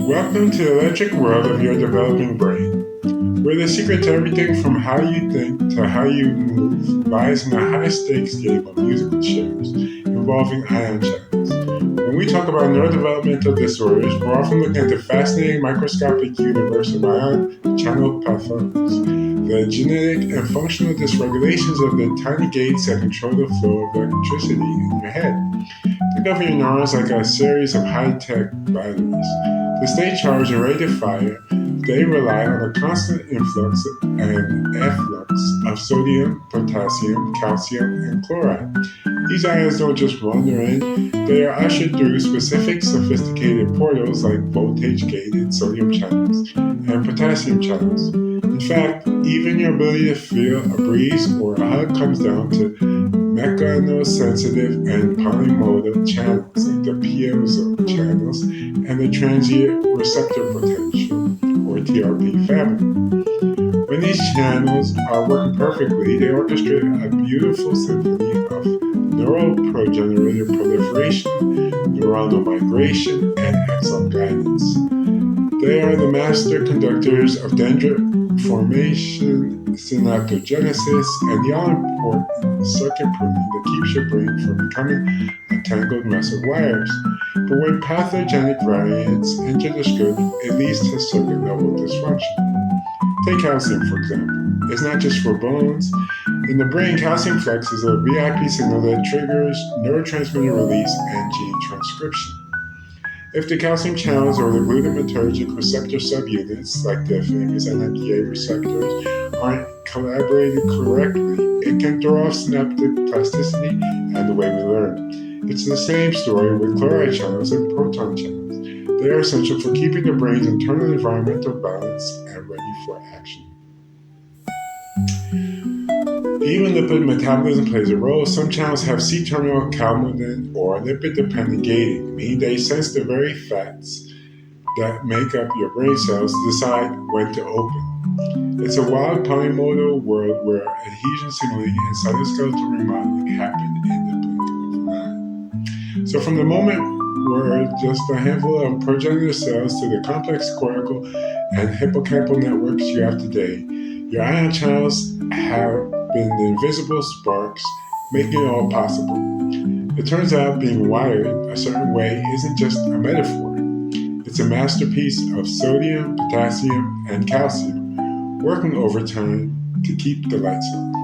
Welcome to the electric world of your developing brain, where the secret to everything from how you think to how you move lies in a high-stakes game of musical chairs involving ion channels. When we talk about neurodevelopmental disorders, we're often looking at the fascinating microscopic universe of ion channel pathologies, the genetic and functional dysregulations of the tiny gates that control the flow of electricity in your head. Think of your neurons like a series of high-tech batteries. To stay charged and ready to fire, they rely on a constant influx and efflux of sodium, potassium, calcium, and chloride. These ions don't just wander in, they are ushered through specific sophisticated portals like voltage-gated sodium channels and potassium channels. In fact, even your ability to feel a breeze or a hug comes down to mechanosensitive and polymodal channels like the piezo channels and the transient receptor potential, or TRP family. When these channels are working perfectly, they orchestrate a beautiful symphony of neural progenitor proliferation, neuronal migration, and axon guidance. They are the master conductors of dendrit formation, synaptogenesis, and the all-important circuit pruning that keeps your brain from becoming a tangled mess of wires. But when pathogenic variants enter the scope, it leads to circuit-level dysfunction. Take calcium, for example. It's not just for bones. In the brain, calcium flux is a VIP signal that triggers neurotransmitter release and gene transcription. If the calcium channels or the glutamatergic receptor subunits, like the famous NMDA receptors, aren't collaborating correctly, it can throw off synaptic plasticity and the way we learn. It's the same story with chloride channels and proton channels. They are essential for keeping the brain's internal environmental balance and ready for action. Even lipid metabolism plays a role. Some channels have C-terminal calmodin or lipid-dependent gating, meaning they sense the very fats that make up your brain cells to decide when to open. It's a wild polymodal world where adhesion signaling and cytoskeletal remodeling happen in the blink of an eye. So from the moment we're just a handful of progenitor cells to the complex cortical and hippocampal networks you have today, your ion channels have been the invisible sparks making it all possible. It turns out being wired a certain way isn't just a metaphor. It's a masterpiece of sodium, potassium, and calcium working overtime to keep the lights on.